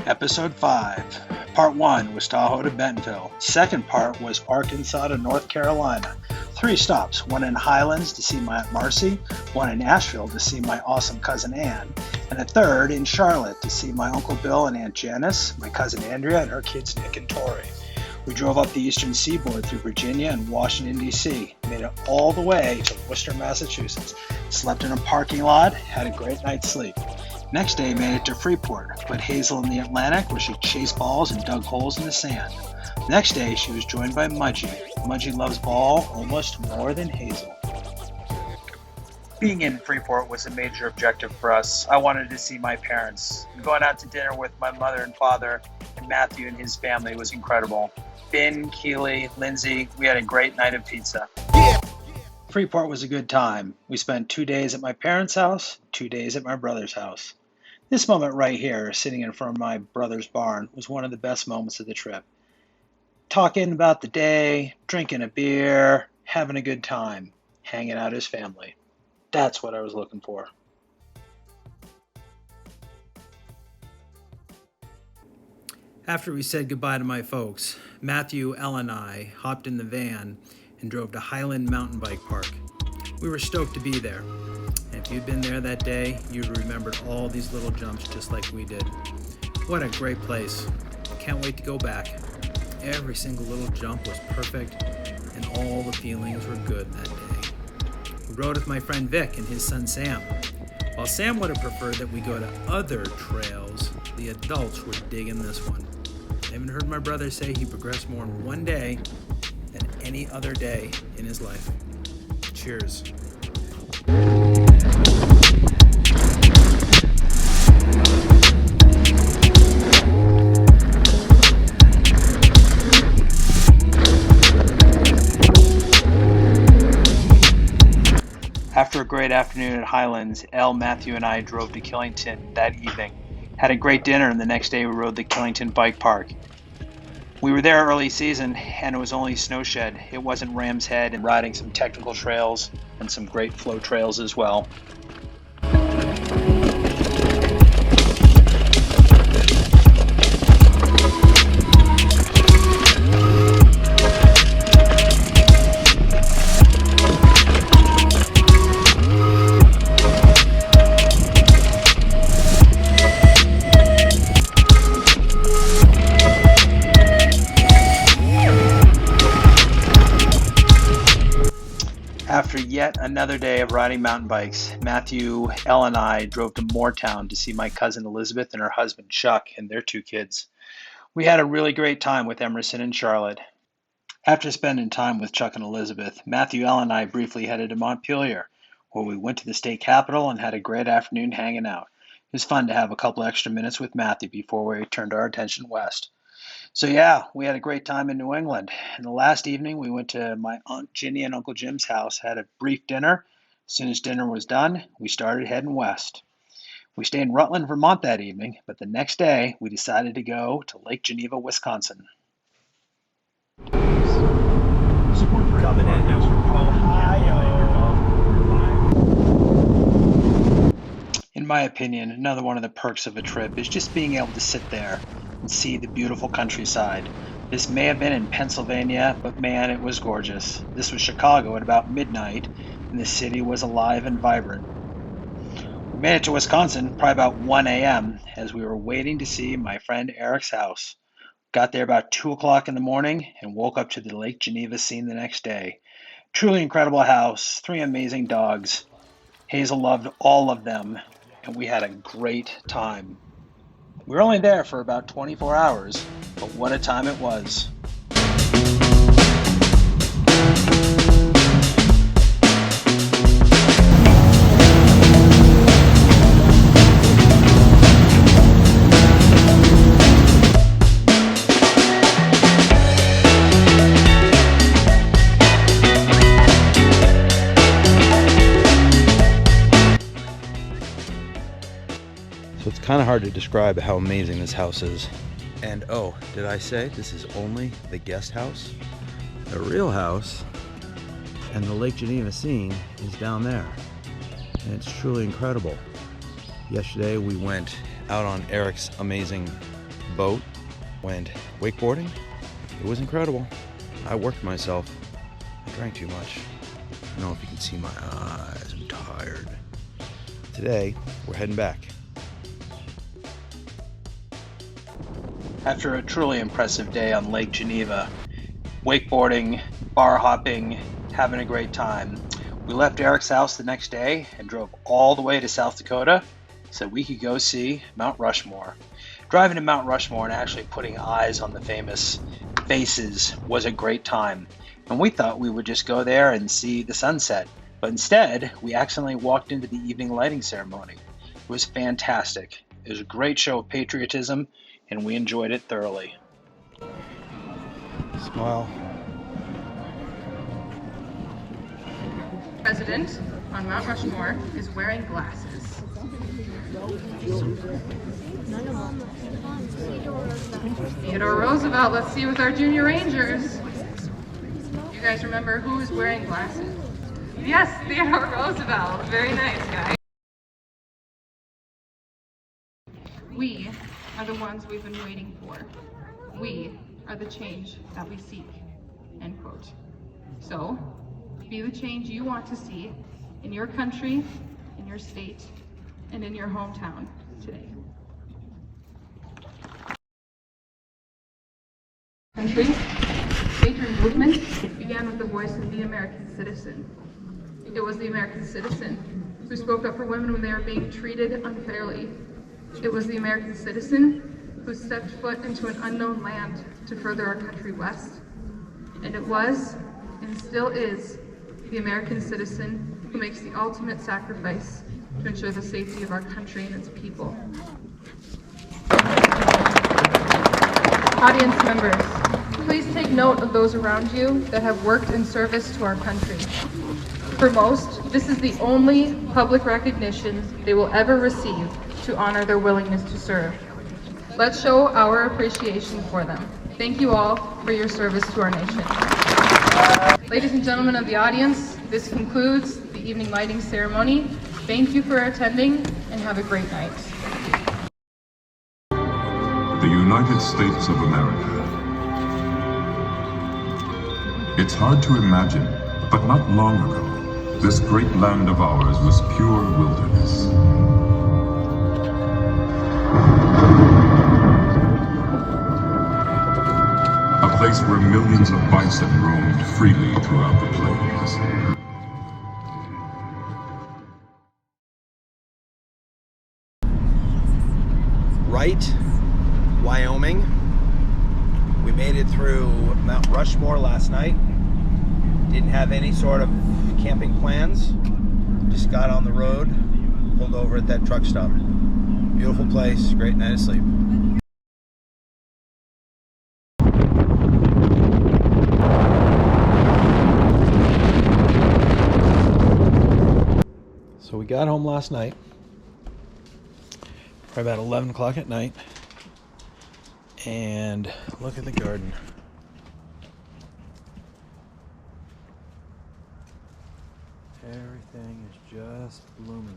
Episode 5. Part 1 was Tahoe to Bentonville. Second part was Arkansas to North Carolina. 3 stops, one in Highlands to see my Aunt Marcy, one in Asheville to see my awesome cousin Ann, and a third in Charlotte to see my Uncle Bill and Aunt Janice, my cousin Andrea, and her kids Nick and Tori. We drove up the eastern seaboard through Virginia and Washington, D.C., made it all the way to Worcester, Massachusetts, slept in a parking lot, had a great night's sleep. Next day, made it to Freeport, put Hazel in the Atlantic where she chased balls and dug holes in the sand. Next day, she was joined by Mudgie. Mudgie loves ball almost more than Hazel. Being in Freeport was a major objective for us. I wanted to see my parents. Going out to dinner with my mother and father and Matthew and his family was incredible. Ben, Keely, Lindsay, we had a great night of pizza. Freeport was a good time. We spent 2 days at my parents' house, 2 days at my brother's house. This moment right here, sitting in front of my brother's barn, was one of the best moments of the trip. Talking about the day, drinking a beer, having a good time, hanging out as family. That's what I was looking for. After we said goodbye to my folks, Matthew, Elle, and I hopped in the van and drove to Highland Mountain Bike Park. We were stoked to be there. And if you'd been there that day, you'd remembered all these little jumps just like we did. What a great place. Can't wait to go back. Every single little jump was perfect, and all the feelings were good that day. We rode with my friend Vic and his son Sam. While Sam would have preferred that we go to other trails, the adults were digging this one. I even heard my brother say he progressed more in one day than any other day in his life. Cheers. After a great afternoon at Highlands, Elle, Matthew, and I drove to Killington that evening. Had a great dinner, and the next day we rode the Killington Bike Park. We were there early season, and it was only snowshed. It wasn't Ram's Head, and riding some technical trails and some great flow trails as well. After yet another day of riding mountain bikes, Matthew, Elle, and I drove to Mooretown to see my cousin Elizabeth and her husband Chuck and their 2 kids. We had a really great time with Emerson and Charlotte. After spending time with Chuck and Elizabeth, Matthew, Elle, and I briefly headed to Montpelier, where we went to the state capitol and had a great afternoon hanging out. It was fun to have a couple extra minutes with Matthew before we turned our attention west. So yeah, we had a great time in New England. And the last evening, we went to my Aunt Ginny and Uncle Jim's house, had a brief dinner. As soon as dinner was done, we started heading west. We stayed in Rutland, Vermont that evening, but the next day, we decided to go to Lake Geneva, Wisconsin. Coming in In my opinion, another one of the perks of a trip is just being able to sit there and see the beautiful countryside. This may have been in Pennsylvania, but man, it was gorgeous. This was Chicago at about midnight, and the city was alive and vibrant. We made it to Wisconsin probably about 1 a.m. as we were waiting to see my friend Eric's house. Got there about 2 o'clock in the morning and woke up to the Lake Geneva scene the next day. Truly incredible house, 3 amazing dogs. Hazel loved all of them, and we had a great time. We were only there for about 24 hours, but what a time it was. So it's kind of hard to describe how amazing this house is. And oh, did I say this is only the guest house? The real house and the Lake Geneva scene is down there. And it's truly incredible. Yesterday we went out on Eric's amazing boat, went wakeboarding. It was incredible. I worked myself. I drank too much. I don't know if you can see my eyes. I'm tired. Today, we're heading back. After a truly impressive day on Lake Geneva, wakeboarding, bar hopping, having a great time, we left Eric's house the next day and drove all the way to South Dakota so we could go see Mount Rushmore. Driving to Mount Rushmore and actually putting eyes on the famous faces was a great time. And we thought we would just go there and see the sunset. But instead, we accidentally walked into the evening lighting ceremony. It was fantastic. It was a great show of patriotism, and we enjoyed it thoroughly. Smile. President on Mount Rushmore is wearing glasses. Theodore Roosevelt, let's see with our junior rangers. You guys remember who is wearing glasses? Yes, Theodore Roosevelt. Very nice, guys. We are the ones we've been waiting for. We are the change that we seek, end quote. So, be the change you want to see in your country, in your state, and in your hometown today. Country, patriot movement began with the voice of the American citizen. It was the American citizen who spoke up for women when they were being treated unfairly. It was the American citizen who stepped foot into an unknown land to further our country west. And it was, and still is, the American citizen who makes the ultimate sacrifice to ensure the safety of our country and its people. Audience members, please take note of those around you that have worked in service to our country. For most, this is the only public recognition they will ever receive to honor their willingness to serve. Let's show our appreciation for them. Thank you all for your service to our nation. Ladies and gentlemen of the audience, this concludes the evening lighting ceremony. Thank you for attending and have a great night. The United States of America. It's hard to imagine, but not long ago, this great land of ours was pure wilderness. A place where millions of bison roamed freely throughout the plains. Right, Wyoming. We made it through Mount Rushmore last night. Didn't have any sort of camping plans. Just got on the road, pulled over at that truck stop. Beautiful place, great night of sleep. So we got home last night, probably about 11 o'clock at night, and look at the garden. Everything is just blooming,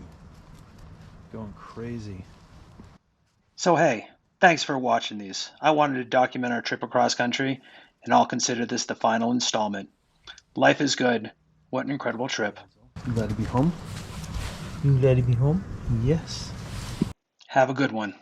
going crazy. So hey, thanks for watching these. I wanted to document our trip across country, and I'll consider this the final installment. Life is good. What an incredible trip. You glad to be home? You glad to be home? Yes. Have a good one.